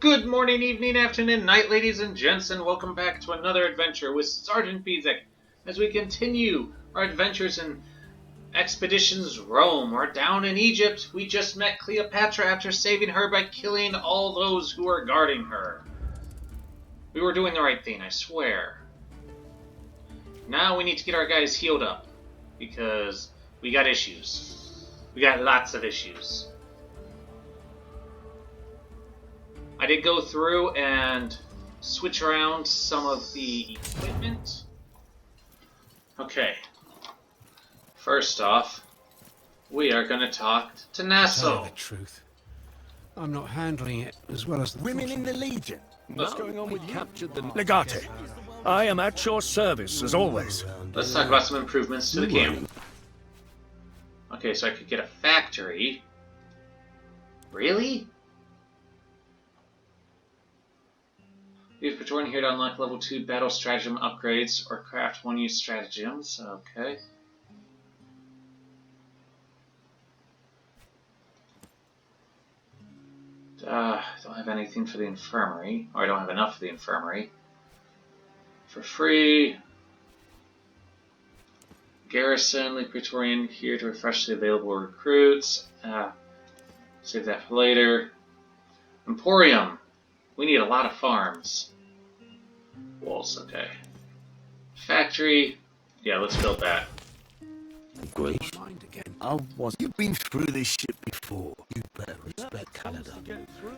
Good morning, evening, afternoon, night, ladies and gents, and welcome back to another adventure with Sergeant Bezek as we continue our adventures in Expeditions Rome. We're down in Egypt. We just met Cleopatra after saving her by killing all those who were guarding her. We were doing the right thing, I swear. Now we need to get our guys healed up because we got issues. We got lots of issues. I did go through and switch around some of the equipment. Okay. First off, we are going to talk to Naso. Tell you the truth, I'm not handling it as well as the Women in the Legion. What's going on with captured the Legate, I am at your service as always. Let's talk about some improvements to the camp. Okay, so I could get a factory. Really? Use Praetorian here to unlock level 2 battle stratagem upgrades or craft one-use stratagems. Okay. I don't have anything for the infirmary. Or I don't have enough for the infirmary. For free. Garrison, leave Praetorian here to refresh the available recruits. Save that for later. Emporium. We need a lot of farms. Walls, okay. Factory. Yeah, let's build that. Great. You've been through this shit before. You better respect Canada.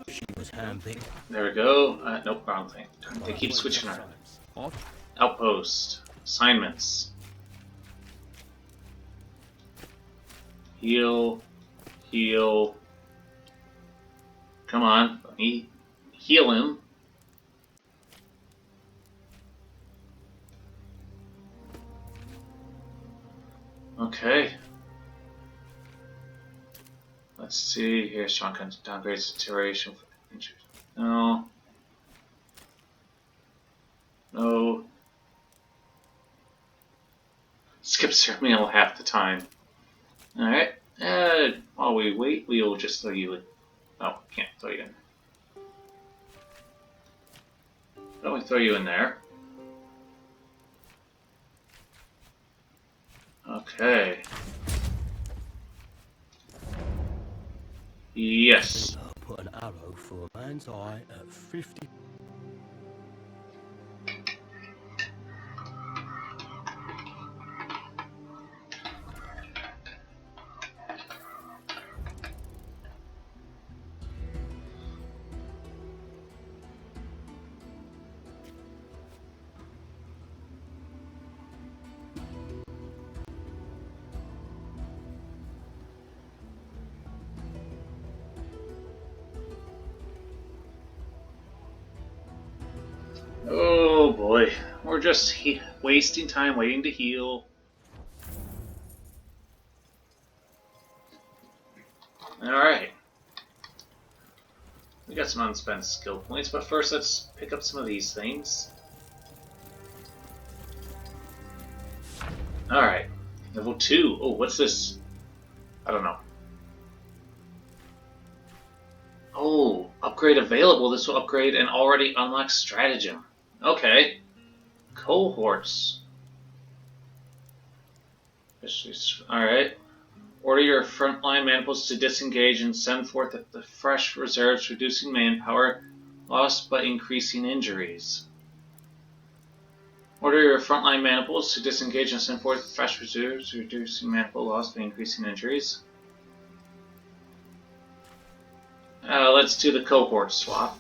She was handpicked. There we go. Nope, wrong thing. They keep switching around. Outpost. Assignments. Heal. Heal. Come on. Let me heal him. Okay. Let's see. Here's strong downgrades, deterioration. No. No. Skip ceremonial half the time. Alright. While we wait, we will just throw you in. Oh, can't throw you in. Why don't we throw you in there? Okay. Yes. Put an arrow for a man's eye at 50. Oh boy, we're just wasting time waiting to heal. Alright. We got some unspent skill points, but first let's pick up some of these things. Alright. Level 2. Oh, what's this? I don't know. Oh, upgrade available. This will upgrade an already unlocked stratagem. Okay. Cohorts. Alright. Order your frontline maniples to disengage and send forth the fresh reserves, reducing manpower lost but increasing injuries. Order your frontline maniples to disengage and send forth fresh reserves, reducing manpower lost but increasing injuries. Let's do the cohort swap.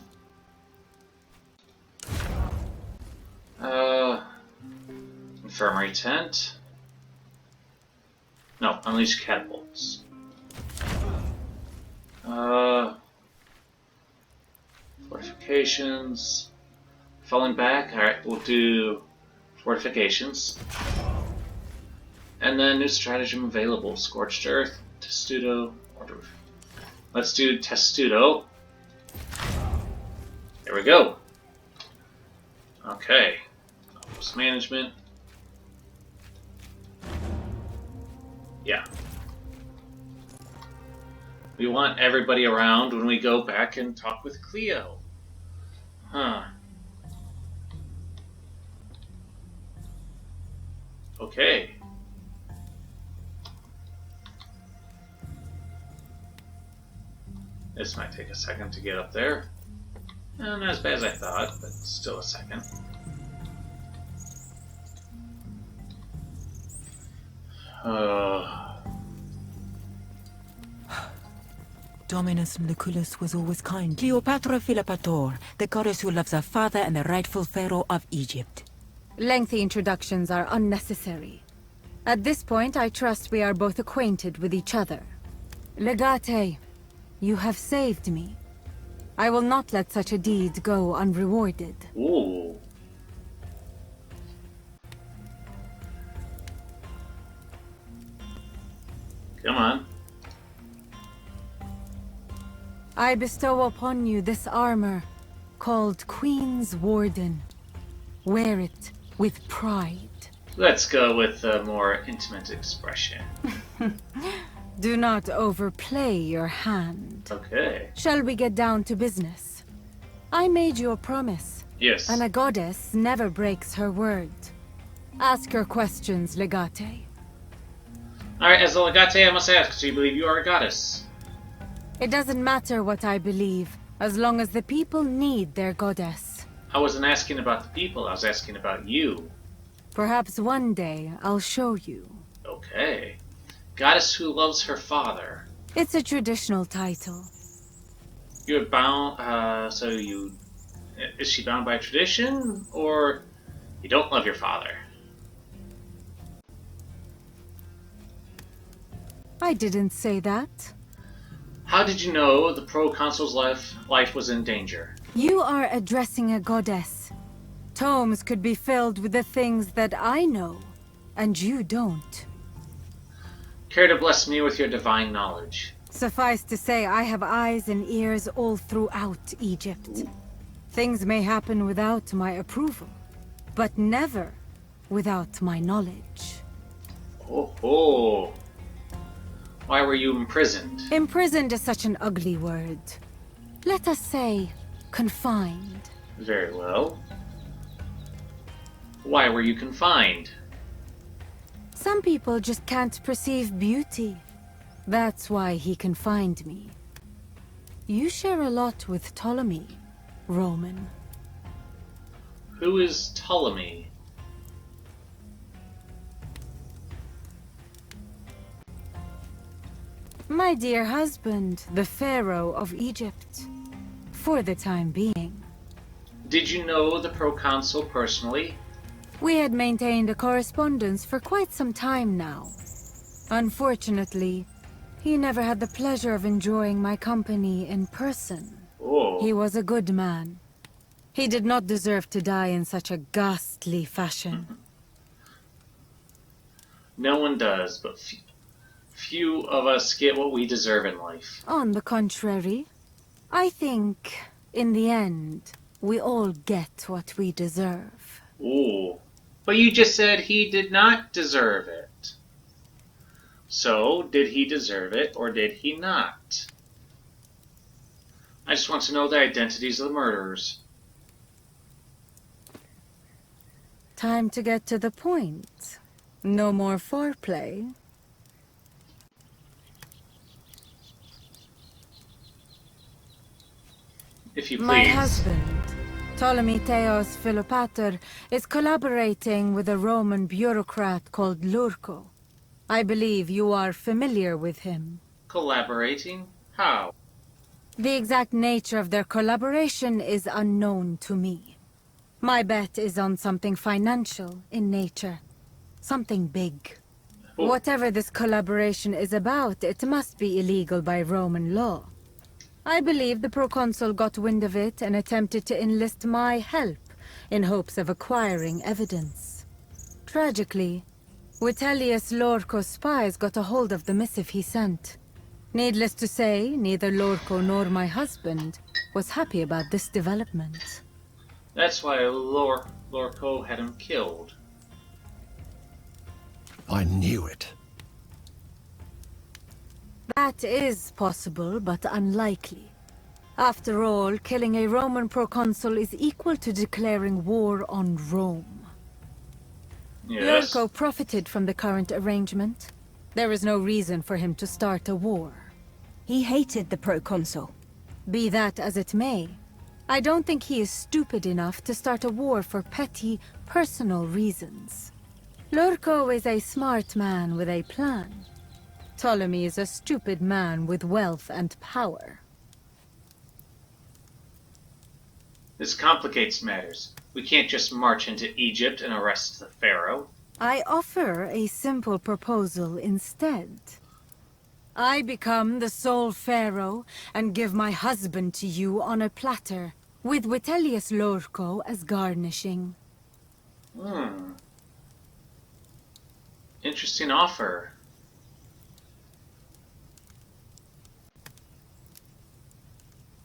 Infirmary tent. No, unleash catapults. Fortifications. Falling back. Alright, we'll do fortifications. And then new stratagem available. Scorched Earth, Testudo, order. Let's do Testudo. There we go. Okay. Office management. Yeah. We want everybody around when we go back and talk with Cleo. Huh. Okay. This might take a second to get up there. Not as bad as I thought, but still a second. Dominus Lucullus was always kind. Cleopatra Philopator, the goddess who loves her father and the rightful pharaoh of Egypt. Lengthy introductions are unnecessary. At this point, I trust we are both acquainted with each other. Legate, you have saved me. I will not let such a deed go unrewarded. Ooh. Come on. I bestow upon you this armor, called Queen's Warden. Wear it with pride. Let's go with a more intimate expression. Do not overplay your hand. Okay. Shall we get down to business? I made you a promise, Yes. and a goddess never breaks her word. Ask your questions, Legate. Alright, as a legate, I must ask, do you believe you are a goddess? It doesn't matter what I believe, as long as the people need their goddess. I wasn't asking about the people, I was asking about you. Perhaps one day I'll show you. Okay. Goddess who loves her father. It's a traditional title. You're bound, is she bound by tradition, or you don't love your father? I didn't say that. How did you know the proconsul's life was in danger? You are addressing a goddess. Tomes could be filled with the things that I know, and you don't. Care to bless me with your divine knowledge? Suffice to say, I have eyes and ears all throughout Egypt. Things may happen without my approval, but never without my knowledge. Oh. Why were you imprisoned? Imprisoned is such an ugly word. Let us say, confined. Very well. Why were you confined? Some people just can't perceive beauty. That's why he confined me. You share a lot with Ptolemy, Roman. Who is Ptolemy? My dear husband, the Pharaoh of Egypt. For the time being. Did you know the proconsul personally? We had maintained a correspondence for quite some time now. Unfortunately, he never had the pleasure of enjoying my company in person. Oh. He was a good man. He did not deserve to die in such a ghastly fashion. No one does, but few of us get what we deserve in life. On the contrary, I think, in the end, we all get what we deserve. Ooh. But you just said he did not deserve it. So, did he deserve it, or did he not? I just want to know the identities of the murderers. Time to get to the point. No more foreplay. If you please. My husband, Ptolemy Theos Philopator, is collaborating with a Roman bureaucrat called Lurco. I believe you are familiar with him. Collaborating? How? The exact nature of their collaboration is unknown to me. My bet is on something financial in nature. Something big. Oh. Whatever this collaboration is about, it must be illegal by Roman law. I believe the proconsul got wind of it and attempted to enlist my help in hopes of acquiring evidence. Tragically, Vitellius Lorco's spies got a hold of the missive he sent. Needless to say, neither Lorco nor my husband was happy about this development. That's why Lorco had him killed. I knew it. That is possible, but unlikely. After all, killing a Roman proconsul is equal to declaring war on Rome. Yes. Lurko profited from the current arrangement. There is no reason for him to start a war. He hated the proconsul. Be that as it may, I don't think he is stupid enough to start a war for petty, personal reasons. Lurko is a smart man with a plan. Ptolemy is a stupid man with wealth and power. This complicates matters. We can't just march into Egypt and arrest the pharaoh. I offer a simple proposal instead. I become the sole pharaoh and give my husband to you on a platter, with Vitellius Lurko as garnishing. Interesting offer.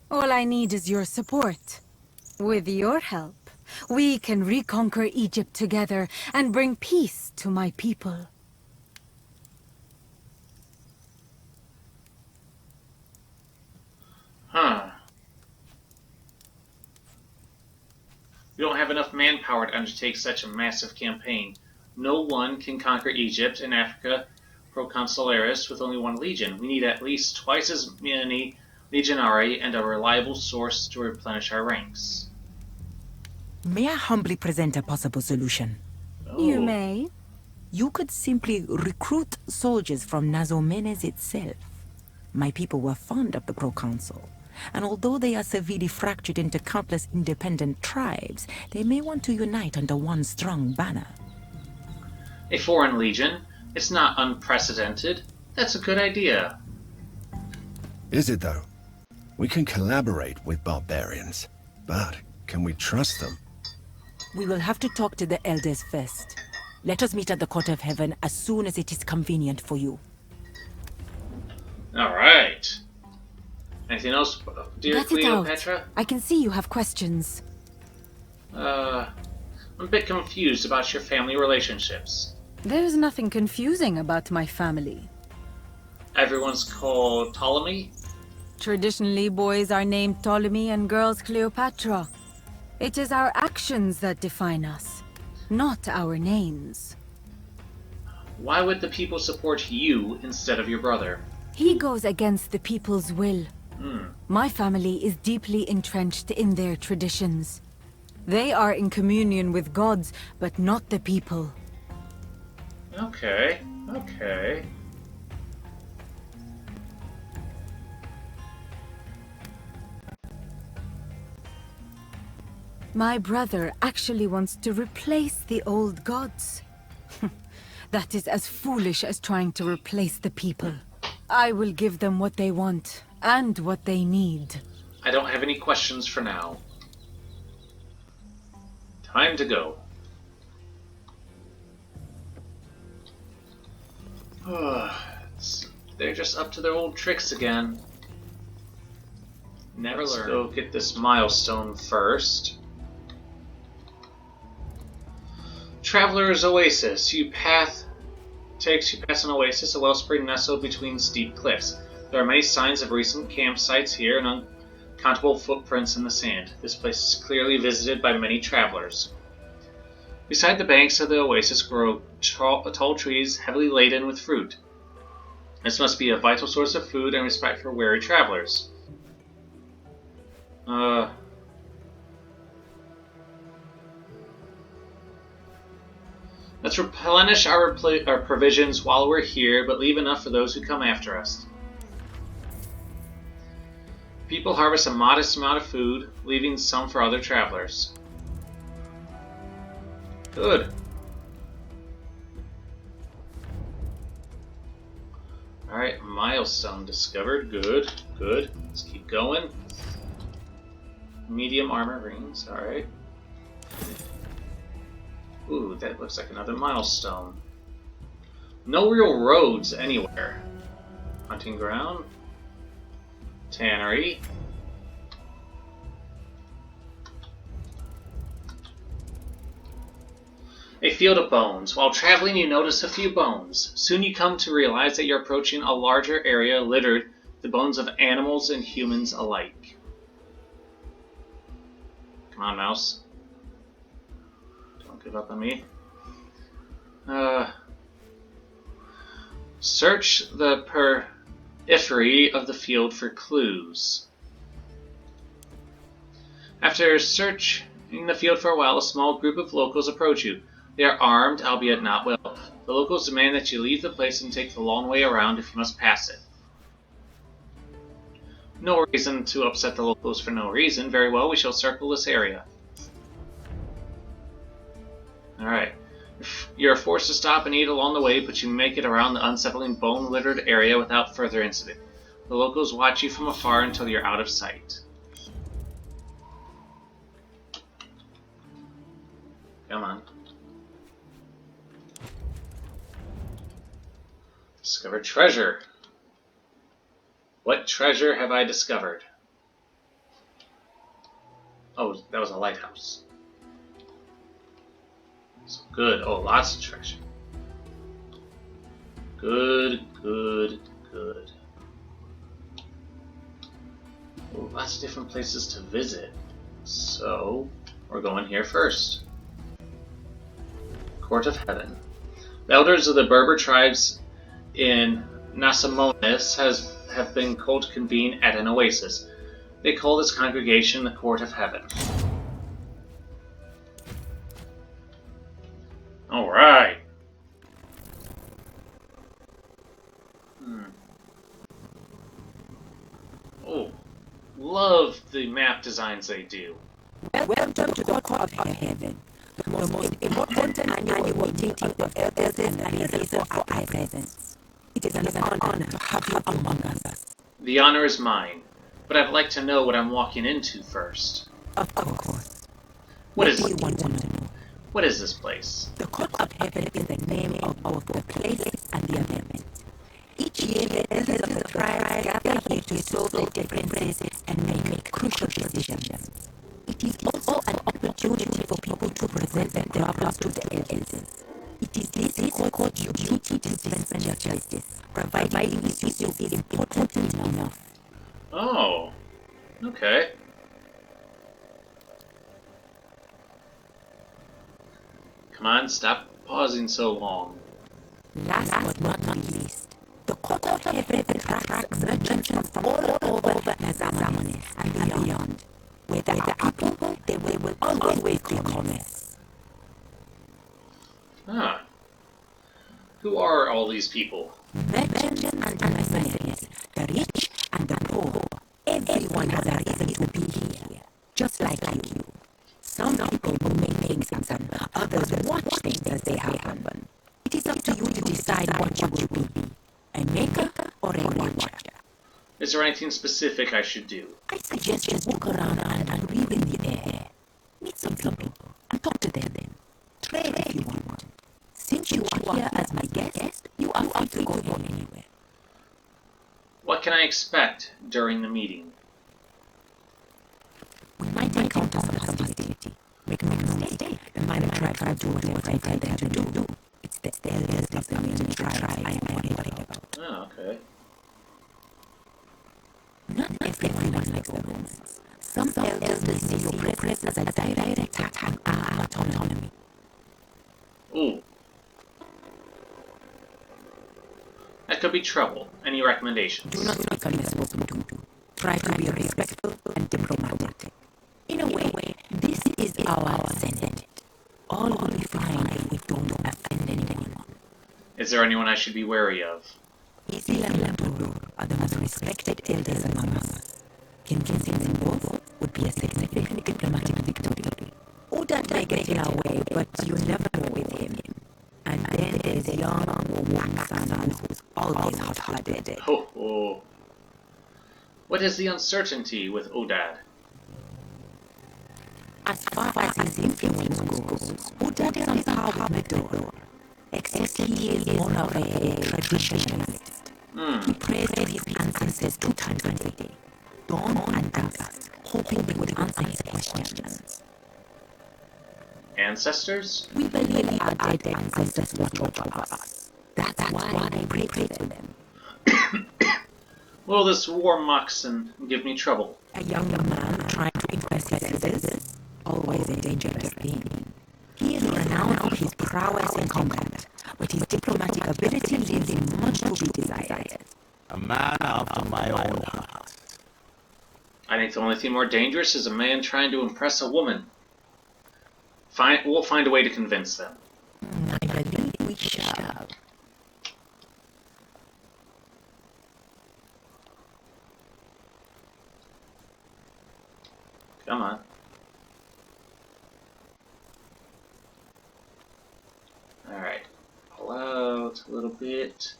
All I need is your support. With your help, we can reconquer Egypt together and bring peace to my people. Huh. We don't have enough manpower to undertake such a massive campaign. No one can conquer Egypt and Africa Proconsularis with only one legion. We need at least twice as many legionari and a reliable source to replenish our ranks. May I humbly present a possible solution? You may. You could simply recruit soldiers from Nazomenes itself. My people were fond of the proconsul, and although they are severely fractured into countless independent tribes, they may want to unite under one strong banner. A foreign legion? It's not unprecedented. That's a good idea. Is it though? We can collaborate with barbarians, but can we trust them? We will have to talk to the elders first. Let us meet at the Court of Heaven as soon as it is convenient for you. Alright. Anything else, dear Get it out. Cleopatra? I can see you have questions. I'm a bit confused about your family relationships. There is nothing confusing about my family. Everyone's called Ptolemy? Traditionally, boys are named Ptolemy and girls Cleopatra. It is our actions that define us, not our names. Why would the people support you instead of your brother? He goes against the people's will. My family is deeply entrenched in their traditions. They are in communion with gods, but not the people. Okay, okay. My brother actually wants to replace the old gods. That is as foolish as trying to replace the people. I will give them what they want, and what they need. I don't have any questions for now. Time to go. They're just up to their old tricks again. Never learn. Let's go get this milestone first. Traveler's Oasis. Takes you past an oasis, a wellspring nestled between steep cliffs. There are many signs of recent campsites here and uncountable footprints in the sand. This place is clearly visited by many travelers. Beside the banks of the oasis grow tall trees heavily laden with fruit. This must be a vital source of food and respite for weary travelers. Let's replenish our provisions while we're here, but leave enough for those who come after us. People harvest a modest amount of food, leaving some for other travelers. Good. Alright, milestone discovered. Good, good. Let's keep going. Medium armor rings, alright. Ooh, that looks like another milestone. No real roads anywhere. Hunting ground. Tannery. A field of bones. While traveling, you notice a few bones. Soon you come to realize that you're approaching a larger area littered with the bones of animals and humans alike. Come on, mouse. Don't give up on me. Search the periphery of the field for clues. After searching the field for a while, a small group of locals approach you. They are armed, albeit not well. The locals demand that you leave the place and take the long way around if you must pass it. No reason to upset the locals for no reason. Very well, we shall circle this area. Alright. You're forced to stop and eat along the way, but you make it around the unsettling, bone-littered area without further incident. The locals watch you from afar until you're out of sight. Come on. Discover treasure. What treasure have I discovered? Oh, that was a lighthouse. So good. Oh, lots of treasure. Good, good, good. Oh, lots of different places to visit. So, we're going here first. Court of Heaven. The elders of the Berber tribes in Nasamones have been called to convene at an oasis. They call this congregation the Court of Heaven. Alright. Oh, love the map designs they do. Welcome to the Court of Heaven, the most important annual meeting of elders and leaders for our presence. It is an honor to have you among us. The honor is mine, but I'd like to know what I'm walking into first. Of course. What is do you want to know? What is this place? The Court of Heaven is the name of both the place and the event. Each year, the elders of the tribe gather here to solve their differences and make crucial decisions. It is also an opportunity for people to present their problems to the elders. It is this court's duty to dispense justice, providing this issue is important enough. Oh, okay. Come on, stop pausing so long. Last but not least, the Court of Heaven attracts merchants from all over Nazamones and beyond. Where there are people, they will always be commerce. Ah. Who are all these people? Merchants and mercenaries, the rich and the poor. Everyone has a reason to be here, just like you. Some people will make things happen, others watch things as they happen. It is up to you to decide what you will be, a maker or a watcher. Is there anything specific I should do? I suggest you walk around and breathe in the air. Meet some people and talk to them. Trade if you want. Since you are here as my guest, you are free to go anywhere. What can I expect during the meeting? We might encounter some hostility. Make no mistake, the minor tribe do whatever I tell them to do. It's the elders of the major tribe I am worried about. Oh, okay. Not everyone likes the Romans. Some elders will see your presence as a direct attack on our autonomy. Ooh. That could be trouble. Any recommendations? Do not speak unless spoken to. Try to be respectful and diplomatic. In a way, this is our Senate. All will be fine if we don't offend anyone. Is there anyone I should be wary of? Isil and Lamdur are the most respected elders among us. Convincing them both would be a significant diplomatic victory. Udad may get in our way, but you never know with him. And then there's a young Waxan who's always hot-headed. Oh. What is the uncertainty with Odad? As far as his influence goes, Udad is on par with Medor, except he is more of a traditionalist. He prays to his ancestors 2 times a day, dawn and dusk, hoping they would answer his questions. Ancestors? We believe our dead ancestors watch over us. That's why I pray to them. Will this war moxon give me trouble? A young man trying to impress his elders, prowess in combat, but his diplomatic ability leaves much to be desired. A man after my own heart. I think the only thing more dangerous is a man trying to impress a woman. We'll find a way to convince them. I believe we shall. Come on. Alright. Pull out a little bit.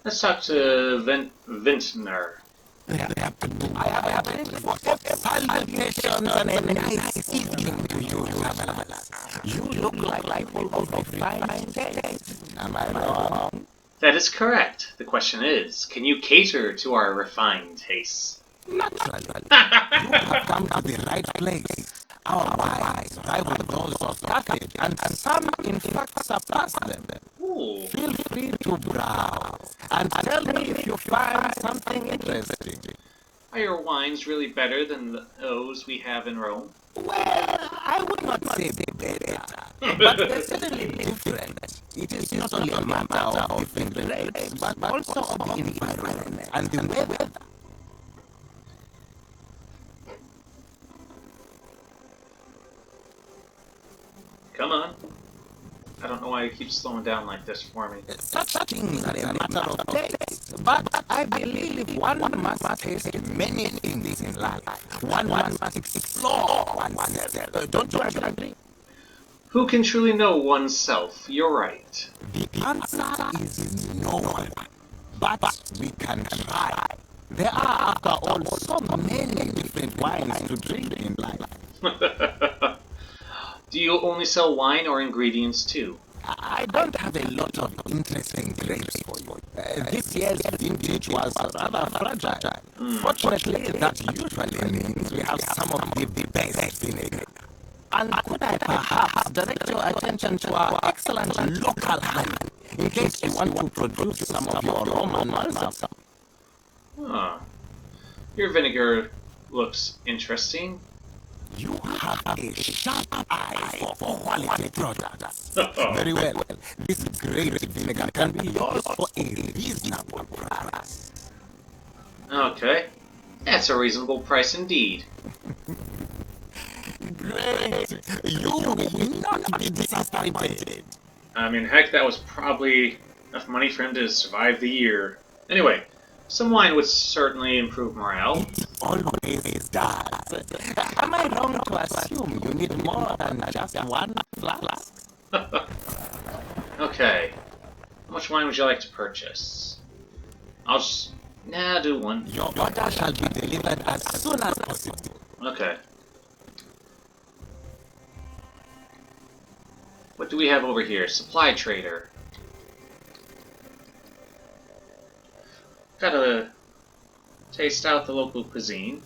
Let's talk to Vintner. I have silent nations and a nice evening to you, travelers. You look like people of refined taste. Am I wrong? That is correct. The question is, can you cater to our refined tastes? Naturally. You have come to the right place. Our wines rival those of Carthage, and some, in fact, surpass them. Ooh. Feel free to browse, and tell me if you find something interesting. Are your wines really better than those we have in Rome? Well, I would not say they're better, but they're certainly different. It is not only a matter of different grades, but also of the environment and the weather. Come on. I don't know why it keeps slowing down like this for me. Such things are a matter of taste, but I believe one must taste many things in life. One must explore oneself. Don't you agree? Who can truly know oneself? You're right. The answer is no one, but we can try. There are, after all, so many different wines to drink in life. Do you only sell wine or ingredients too? I don't have a lot of interesting grapes for you. This year's vintage was rather fragile. Fortunately, that usually means we have some of the best vinegar. And could I perhaps direct your attention to our excellent local honey, in case you want to produce some of your Roman balsam? Huh. Your vinegar looks interesting. You have a sharp eye for quality products. Very well. This great vinegar can be yours for a reasonable price. Okay. That's a reasonable price indeed. Great. You will not be disappointed. I mean, heck, that was probably enough money for him to survive the year. Anyway, some wine would certainly improve morale. It always does. Am I wrong to assume you need more than just one flask? Okay. How much wine would you like to purchase? I'll just... Nah, do one. Your order shall be delivered as soon as possible. Okay. What do we have over here? Supply trader. Gotta taste out the local cuisine.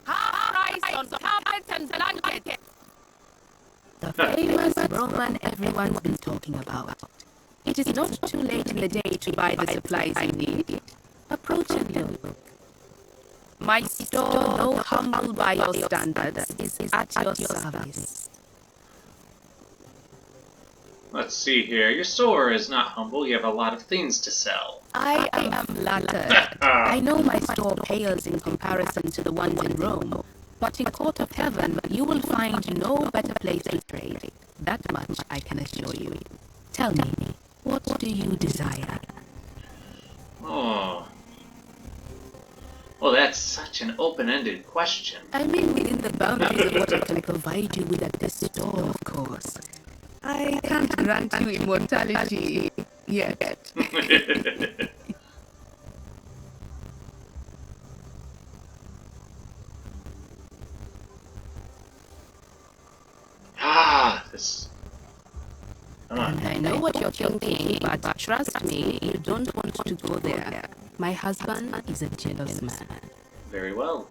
Price on carpet and blanket. The famous Roman everyone's been talking about. It is not too late in the day to buy the supplies you need. Approach and look. My store, though humble by your standards, is at your service. Let's see here. Your store is not humble. You have a lot of things to sell. I am flattered. I know my store pales in comparison to the ones in Rome, but in Court of Heaven you will find no better place to trade. That much I can assure you. Tell me, what do you desire? Oh. Well, that's such an open-ended question. I mean within the boundaries of what I can provide you with at this store, of course. I can't grant you immortality yet. This... And I know what you're thinking, but trust me, you don't want to go there. My husband is a jealous man. Very well.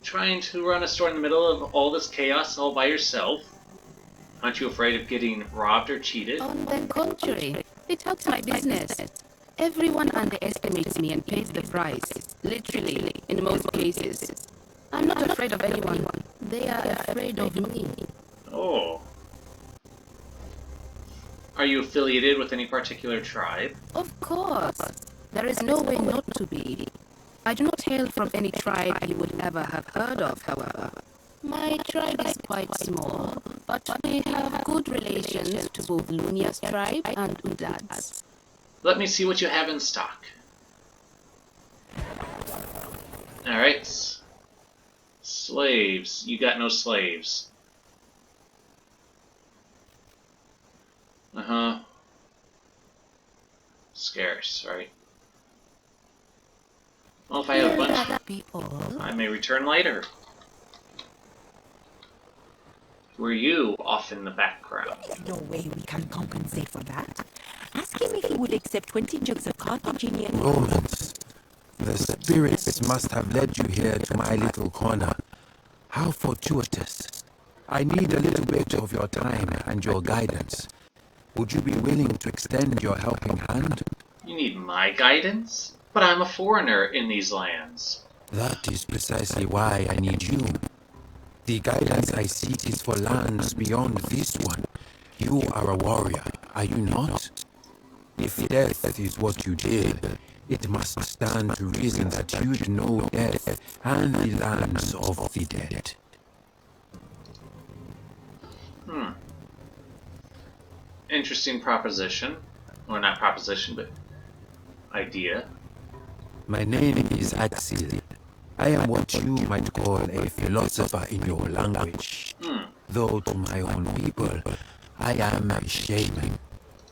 Trying to run a store in the middle of all this chaos all by yourself? Aren't you afraid of getting robbed or cheated? On the contrary, it helps my business. Everyone underestimates me and pays the price. Literally, in most cases. I'm not afraid of anyone. They are afraid of me. Oh. Are you affiliated with any particular tribe? Of course. There is no way not to be. I do not hail from any tribe you would ever have heard of, however. My tribe is quite small, but we have good relations to both Lunia's tribe and Udad's. Let me see what you have in stock. Alright. Slaves. You got no slaves. Uh-huh. Scarce, right? Well, if I have a bunch, People. I may return later. Were you off in the background? There's no way we can compensate for that. Ask him if he would accept 20 jugs of Carthaginian. Romans, the spirits must have led you here to my little corner. How fortuitous. I need a little bit of your time and your guidance. Would you be willing to extend your helping hand? You need my guidance? But I'm a foreigner in these lands. That is precisely why I need you. The guidance I seek is for lands beyond this one. You are a warrior, are you not? If death is what you did, it must stand to reason that you'd know death and the lands of the dead. Interesting proposition. Or not proposition, but idea. My name is Axel. I am what you might call a philosopher in your language. Though to my own people, I am a shaman.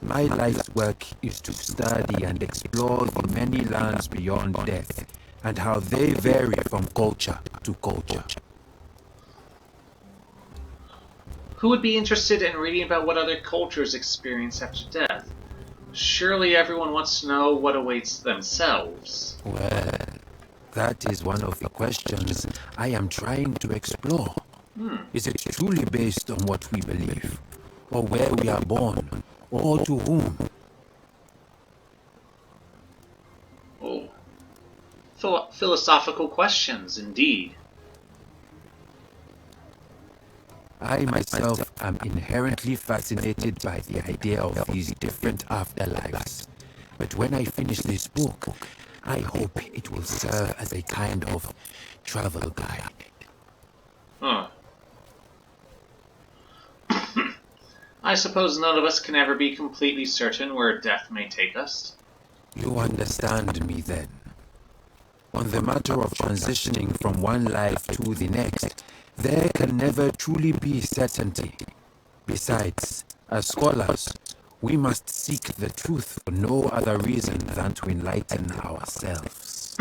My life's work is to study and explore the many lands beyond death, and how they vary from culture to culture. Who would be interested in reading about what other cultures experience after death? Surely everyone wants to know what awaits themselves. Well, that is one of the questions I am trying to explore. Is it truly based on what we believe, or where we are born, or to whom? Oh. Philosophical questions, indeed. I myself am inherently fascinated by the idea of these different afterlives. But when I finish this book, I hope it will serve as a kind of travel guide. Huh. I suppose none of us can ever be completely certain where death may take us. You understand me then. On the matter of transitioning from one life to the next, there can never truly be certainty. Besides, as scholars, we must seek the truth for no other reason than to enlighten ourselves.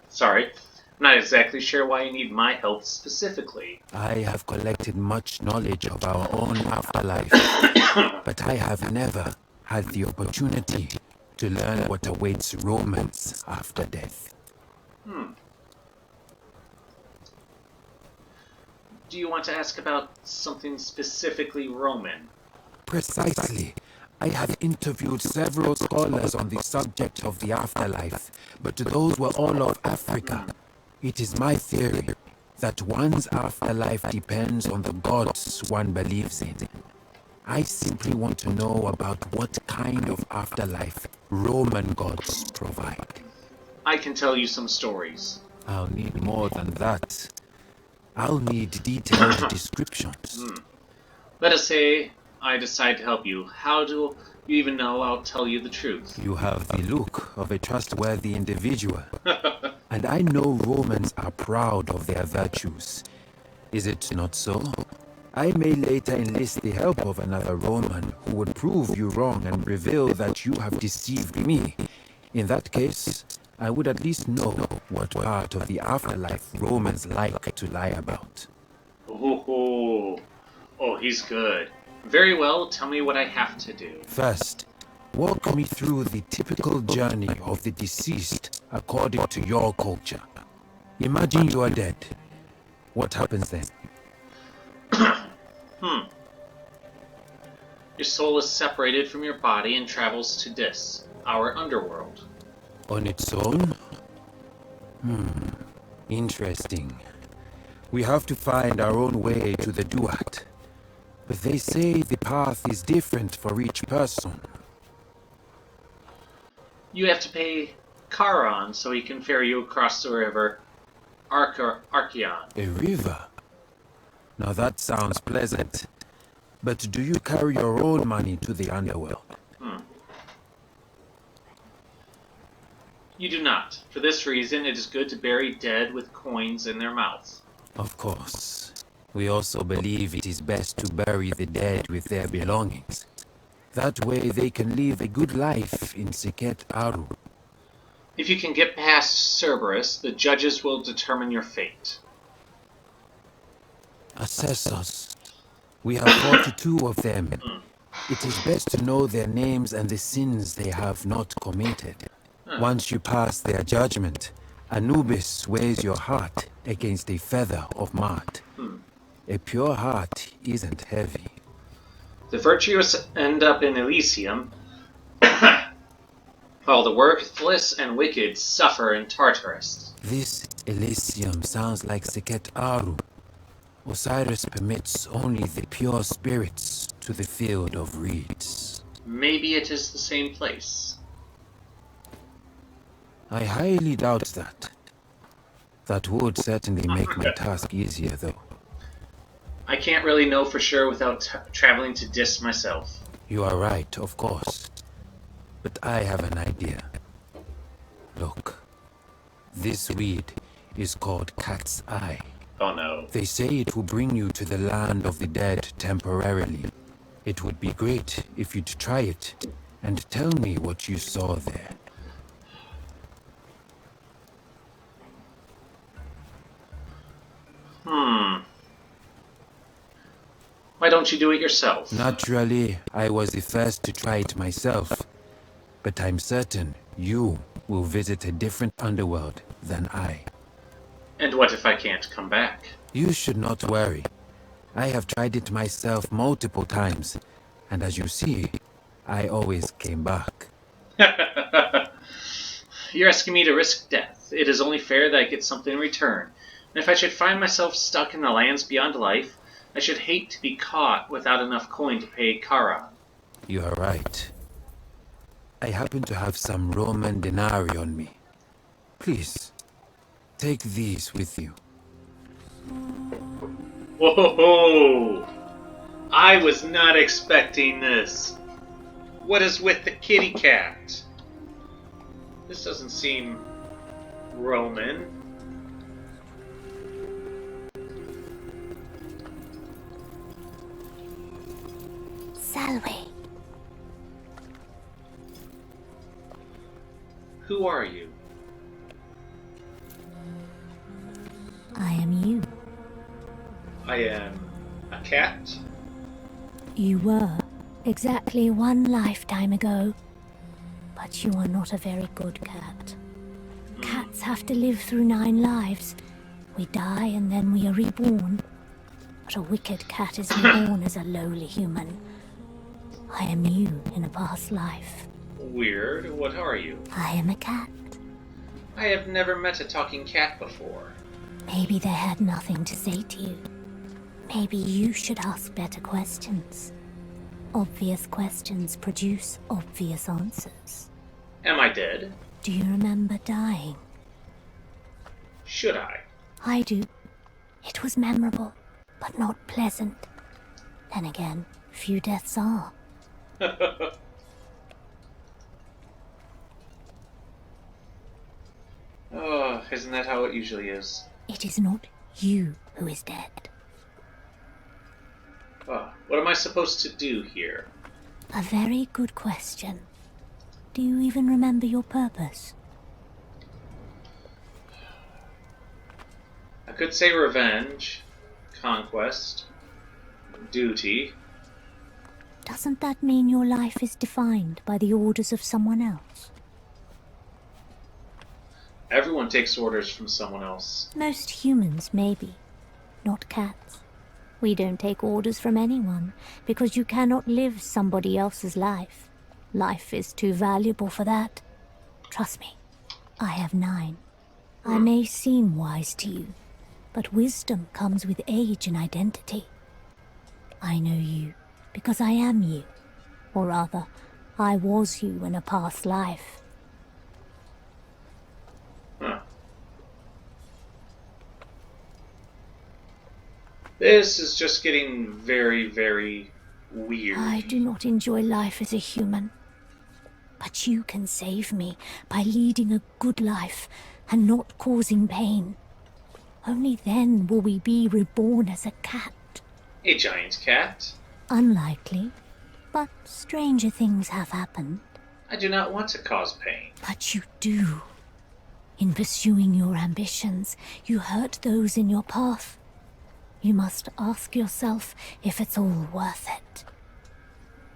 Sorry. I'm not exactly sure why you need my help specifically. I have collected much knowledge of our own afterlife, but I have never had the opportunity to learn what awaits Romans after death. Do you want to ask about something specifically Roman? Precisely. I have interviewed several scholars on the subject of the afterlife, but those were all of Africa. It is my theory that one's afterlife depends on the gods one believes in. I simply want to know about what kind of afterlife Roman gods provide. I can tell you some stories. I'll need more than that. I'll need detailed descriptions. Let us say I decide to help you. How do you even know I'll tell you the truth? You have the look of a trustworthy individual. And I know Romans are proud of their virtues. Is it not so? I may later enlist the help of another Roman who would prove you wrong and reveal that you have deceived me. In that case, I would at least know what part of the afterlife Romans like to lie about. Oh, he's good. Very well, tell me what I have to do. First, walk me through the typical journey of the deceased according to your culture. Imagine you are dead. What happens then? Your soul is separated from your body and travels to Dis, our underworld. On its own? Interesting. We have to find our own way to the Duat. But they say the path is different for each person. You have to pay Charon so he can ferry you across the river Archeon. A river? Now that sounds pleasant. But do you carry your own money to the underworld? You do not. For this reason, it is good to bury dead with coins in their mouths. Of course. We also believe it is best to bury the dead with their belongings. That way they can live a good life in Sekhet Aru. If you can get past Cerberus, the judges will determine your fate. Assessors. We have 42 of them. It is best to know their names and the sins they have not committed. Once you pass their judgment, Anubis weighs your heart against a feather of mud. A pure heart isn't heavy. The virtuous end up in Elysium, while the worthless and wicked suffer in Tartarus. This Elysium sounds like Sekhet Aru. Osiris permits only the pure spirits to the field of reeds. Maybe it is the same place. I highly doubt that. That would certainly make my task easier, though. I can't really know for sure without traveling to Dis myself. You are right, of course. But I have an idea. Look. This weed is called Cat's Eye. Oh no. They say it will bring you to the land of the dead temporarily. It would be great if you'd try it and tell me what you saw there. Why don't you do it yourself? Naturally, I was the first to try it myself. But I'm certain you will visit a different underworld than I. And what if I can't come back? You should not worry. I have tried it myself multiple times, and as you see, I always came back. You're asking me to risk death. It is only fair that I get something in return. And if I should find myself stuck in the lands beyond life, I should hate to be caught without enough coin to pay Charon. You are right. I happen to have some Roman denarii on me. Please, take these with you. Whoa! I was not expecting this. What is with the kitty cat? This doesn't seem Roman. Salve. Who are you? I am you. I am a cat? You were. Exactly one lifetime ago. But you are not a very good cat. Cats have to live through 9 lives. We die and then we are reborn. But a wicked cat is reborn as a lowly human. I am you in a past life. Weird. What are you? I am a cat. I have never met a talking cat before. Maybe they had nothing to say to you. Maybe you should ask better questions. Obvious questions produce obvious answers. Am I dead? Do you remember dying? Should I? I do. It was memorable, but not pleasant. Then again, few deaths are. Oh, isn't that how it usually is? It is not you who is dead. Oh, what am I supposed to do here? A very good question. Do you even remember your purpose? I could say revenge, conquest, duty. Doesn't that mean your life is defined by the orders of someone else? Everyone takes orders from someone else. Most humans, maybe. Not cats. We don't take orders from anyone, because you cannot live somebody else's life. Life is too valuable for that. Trust me, I have 9. I may seem wise to you, but wisdom comes with age and identity. I know you because I am you. Or rather, I was you in a past life. Huh. This is just getting very, very weird. I do not enjoy life as a human. But you can save me by leading a good life and not causing pain. Only then will we be reborn as a cat. A giant cat? Unlikely, but stranger things have happened. I do not want to cause pain. But you do. In pursuing your ambitions, you hurt those in your path. You must ask yourself if it's all worth it.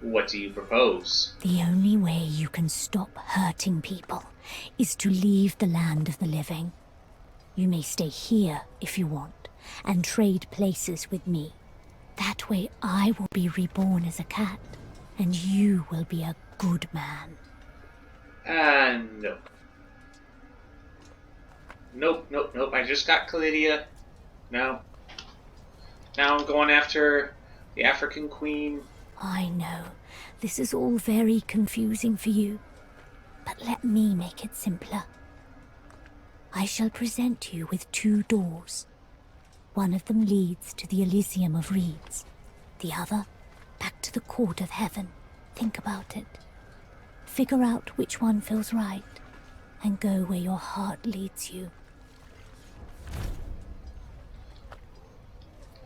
What do you propose? The only way you can stop hurting people is to leave the land of the living. You may stay here if you want, and trade places with me. That way I will be reborn as a cat, and you will be a good man. No. Nope. I just got chlamydia. No. Now I'm going after the African Queen. I know, this is all very confusing for you, but let me make it simpler. I shall present you with 2 doors. One of them leads to the Elysium of Reeds, the other back to the Court of Heaven. Think about it. Figure out which one feels right, and go where your heart leads you.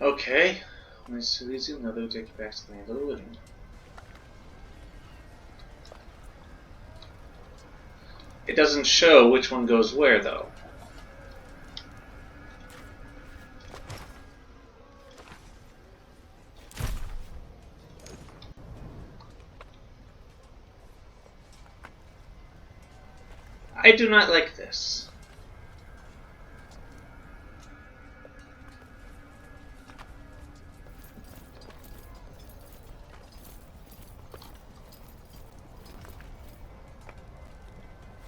Okay. Nice Elysium, now they'll take you back to the land of the living. It doesn't show which one goes where, though. I do not like this.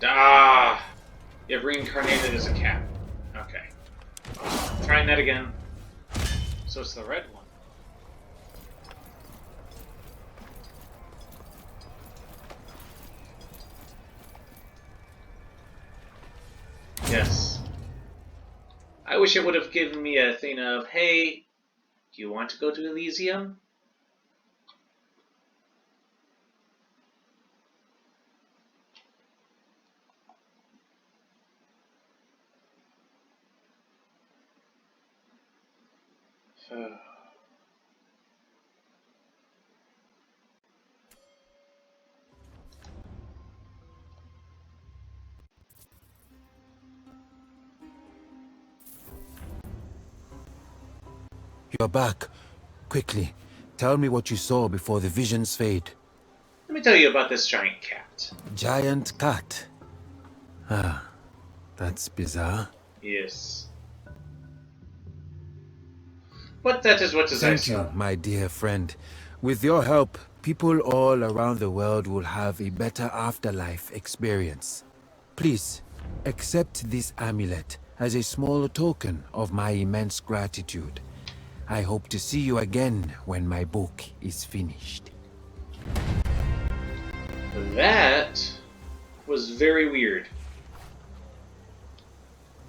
Ah! You've reincarnated as a cat. Okay. Trying that again. So it's the red one. Yes. I wish it would have given me a thing of, hey, do you want to go to Elysium? You're back. Quickly, tell me what you saw before the visions fade. Let me tell you about this giant cat. Giant cat? Ah, that's bizarre. Yes. But that is what is I Thank you, my dear friend. With your help, people all around the world will have a better afterlife experience. Please, accept this amulet as a small token of my immense gratitude. I hope to see you again when my book is finished. That was very weird.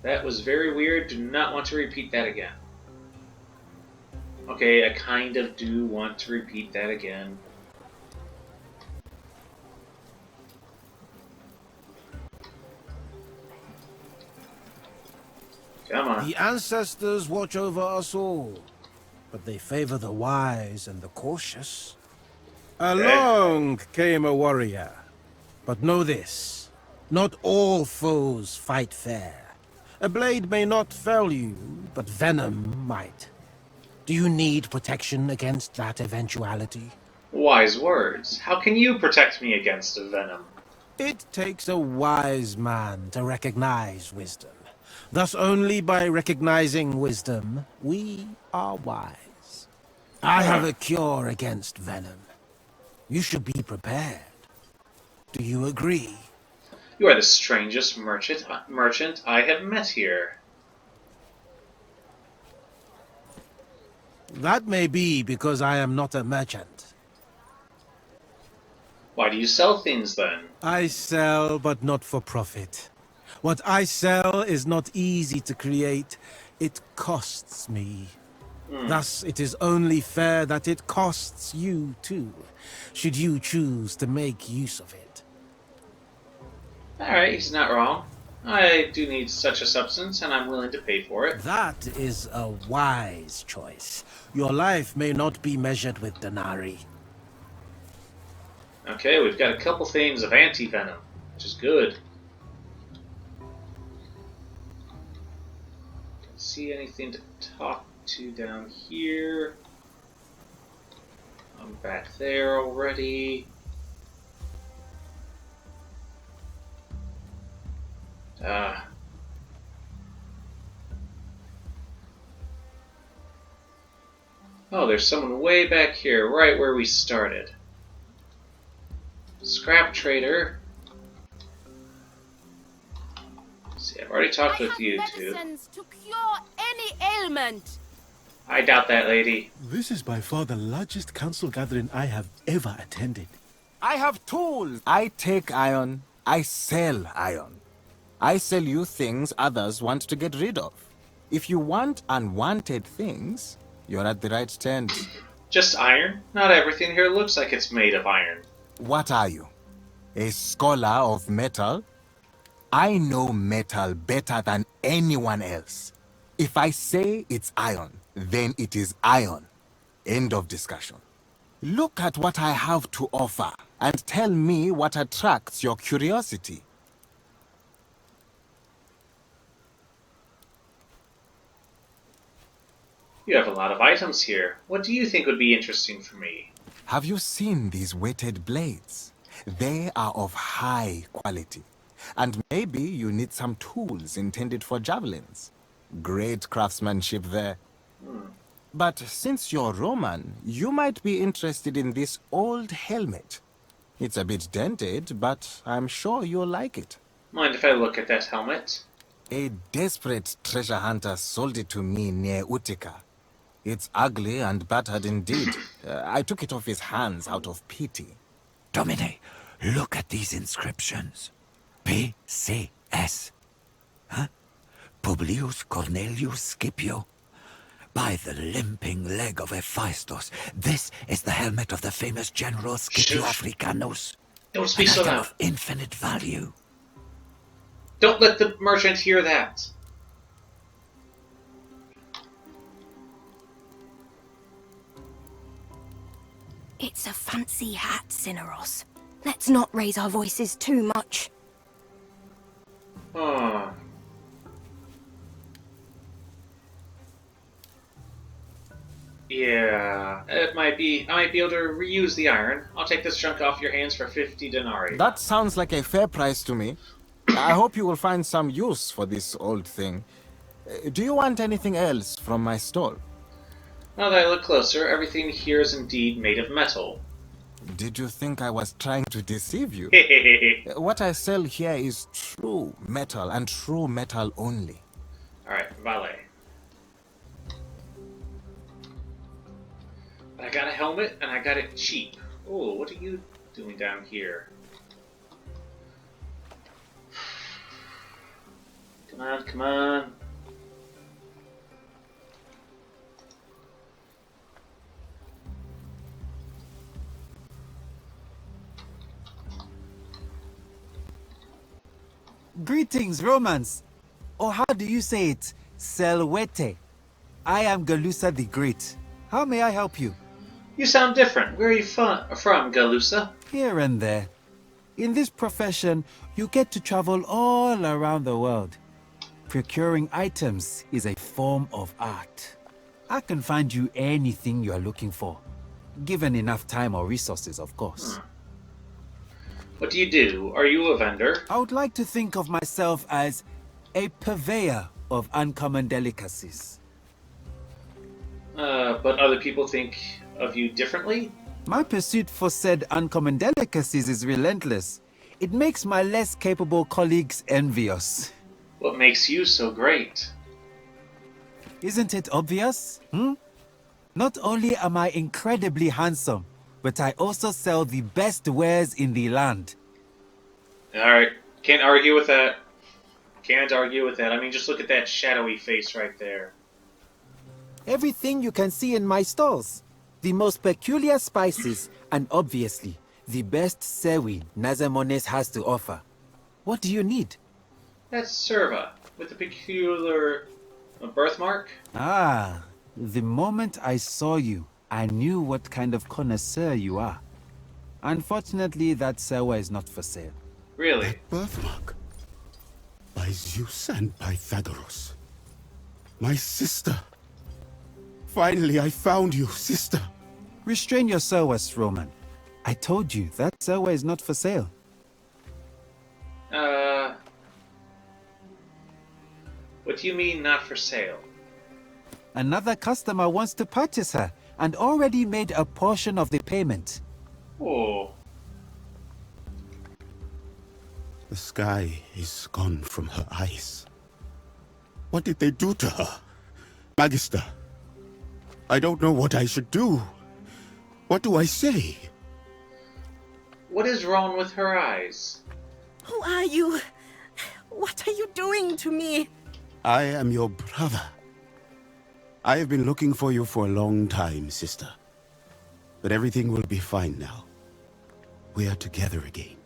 That was very weird. Do not want to repeat that again. Okay, I kind of do want to repeat that again. Come on. The ancestors watch over us all, but they favor the wise and the cautious. Along came a warrior, but know this, not all foes fight fair. A blade may not fell you, but venom might. Do you need protection against that eventuality? Wise words. How can you protect me against a venom? It takes a wise man to recognize wisdom. Thus only by recognizing wisdom, we are wise. I have a cure against venom. You should be prepared. Do you agree? You are the strangest merchant I have met here. That may be because I am not a merchant. Why do you sell things then? I sell, but not for profit. What I sell is not easy to create. It costs me. Thus, it is only fair that it costs you too, should you choose to make use of it. Alright, he's not wrong. I do need such a substance, and I'm willing to pay for it. That is a wise choice. Your life may not be measured with denarii. Okay, we've got a couple things of anti-venom, which is good. Don't see anything to talk to down here. I'm back there already. Oh, there's someone way back here, right where we started. Scrap trader. See, I've already talked with you two. To cure any ailment. I doubt that, lady. This is by far the largest council gathering I have ever attended. I have tools. I take iron. I sell iron. I sell you things others want to get rid of. If you want unwanted things, you're at the right tent. Just iron? Not everything here looks like it's made of iron. What are you? A scholar of metal? I know metal better than anyone else. If I say it's iron, then it is iron. End of discussion. Look at what I have to offer and tell me what attracts your curiosity. You have a lot of items here. What do you think would be interesting for me? Have you seen these weighted blades? They are of high quality. And maybe you need some tools intended for javelins. Great craftsmanship there. But since you're Roman, you might be interested in this old helmet. It's a bit dented, but I'm sure you'll like it. Mind if I look at that helmet? A desperate treasure hunter sold it to me near Utica. It's ugly and battered indeed. I took it off his hands out of pity. Domine, look at these inscriptions. P.C.S. Huh? Publius Cornelius Scipio. By the limping leg of Hephaestus, this is the helmet of the famous general Scipio Africanus. Don't speak so loud. Of infinite value. Don't let the merchant hear that. It's a fancy hat, Cineros. Let's not raise our voices too much. Oh. Yeah, it might be. I might be able to reuse the iron. I'll take this chunk off your hands for 50 denarii. That sounds like a fair price to me. I hope you will find some use for this old thing. Do you want anything else from my stall? Now that I look closer, everything here is indeed made of metal. Did you think I was trying to deceive you? What I sell here is true metal, and true metal only. Alright, valet. I got a helmet, and I got it cheap. Oh, what are you doing down here? Come on, come on. Greetings, Romans. Or how do you say it? Selwete. I am Galusa the Great. How may I help you? You sound different. Where are you from, Galusa? Here and there. In this profession, you get to travel all around the world. Procuring items is a form of art. I can find you anything you are looking for. Given enough time or resources, of course. What do you do? Are you a vendor? I would like to think of myself as a purveyor of uncommon delicacies. But other people think of you differently? My pursuit for said uncommon delicacies is relentless. It makes my less capable colleagues envious. What makes you so great? Isn't it obvious? Not only am I incredibly handsome, but I also sell the best wares in the land. Alright, can't argue with that. Can't argue with that. I mean, just look at that shadowy face right there. Everything you can see in my stalls. The most peculiar spices, and obviously, the best sewi Nazamones has to offer. What do you need? That's Serva, with the peculiar birthmark. Ah, the moment I saw you, I knew what kind of connoisseur you are. Unfortunately, that sewa is not for sale. Really? That birthmark? By Zeus and Pythagoras. My sister. Finally, I found you, sister. Restrain your sewas, Roman. I told you, that sewa is not for sale. What do you mean, not for sale? Another customer wants to purchase her, and already made a portion of the payment. Oh. The sky is gone from her eyes. What did they do to her? Magister, I don't know what I should do. What do I say? What is wrong with her eyes? Who are you? What are you doing to me? I am your brother. I have been looking for you for a long time, sister. But everything will be fine now. We are together again.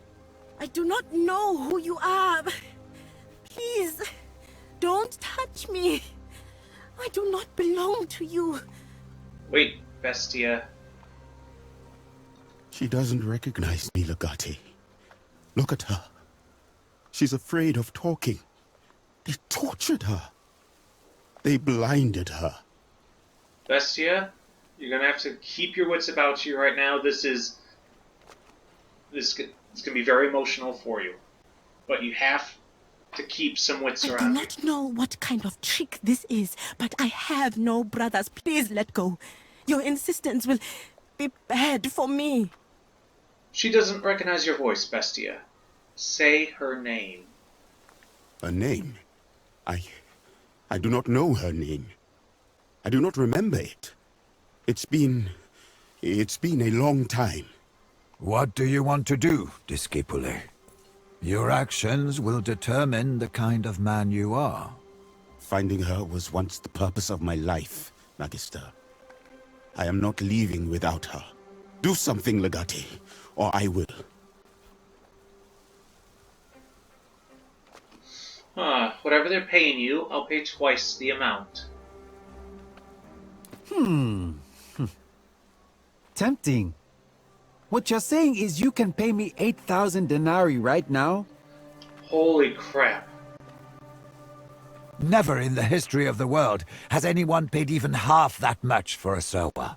I do not know who you are. Please, don't touch me. I do not belong to you. Wait, Bestia. She doesn't recognize me, Legati. Look at her. She's afraid of talking. They tortured her. They blinded her. Bestia, you're gonna have to keep your wits about you right now. This is gonna be very emotional for you. But you have to keep some wits around you. I do not know what kind of trick this is, but I have no brothers. Please let go. Your insistence will be bad for me. She doesn't recognize your voice, Bestia. Say her name. Her name? I do not know her name. I do not remember it. It's been a long time. What do you want to do, Discipule? Your actions will determine the kind of man you are. Finding her was once the purpose of my life, Magister. I am not leaving without her. Do something, Legati, or I will. Whatever they're paying you, I'll pay twice the amount. Tempting. What you're saying is you can pay me 8,000 denarii right now? Holy crap. Never in the history of the world has anyone paid even half that much for a sewa.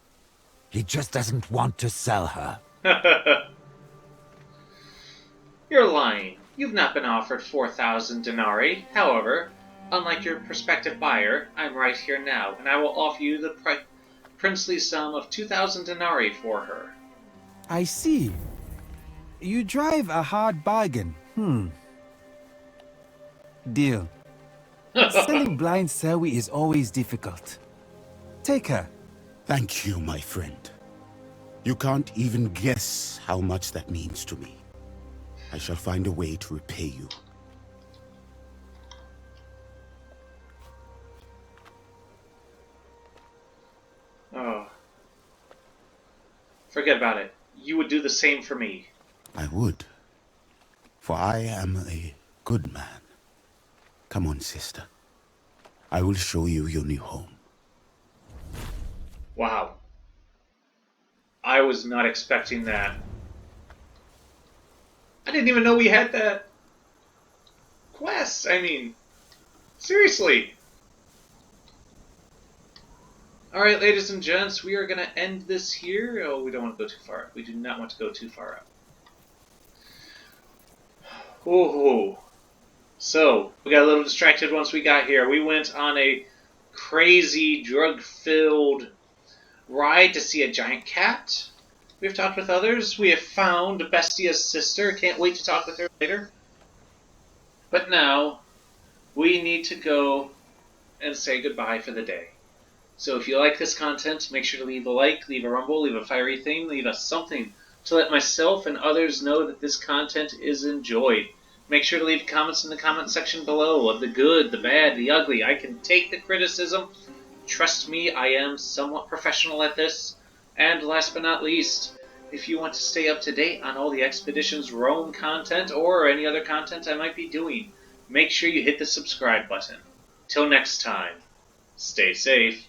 He just doesn't want to sell her. You're lying. You've not been offered 4,000 denarii. However, unlike your prospective buyer, I'm right here now, and I will offer you the princely sum of 2,000 denarii for her. I see. You drive a hard bargain. Deal. Selling blind sewi is always difficult. Take her. Thank you, my friend. You can't even guess how much that means to me. I shall find a way to repay you. Oh. Forget about it. You would do the same for me. I would. For I am a good man. Come on, sister. I will show you your new home. Wow. I was not expecting that. I didn't even know we had that quest. I mean, seriously. Alright, ladies and gents, we are going to end this here. Oh, we don't want to go too far up. We do not want to go too far up. Oh, so, we got a little distracted once we got here. We went on a crazy, drug-filled ride to see a giant cat. We've talked with others. We have found Bestia's sister. Can't wait to talk with her later. But now, we need to go and say goodbye for the day. So if you like this content, make sure to leave a like, leave a rumble, leave a fiery theme, leave us something to let myself and others know that this content is enjoyed. Make sure to leave comments in the comment section below of the good, the bad, the ugly. I can take the criticism. Trust me, I am somewhat professional at this. And last but not least, if you want to stay up to date on all the Expeditions Rome content or any other content I might be doing, make sure you hit the subscribe button. Till next time, stay safe.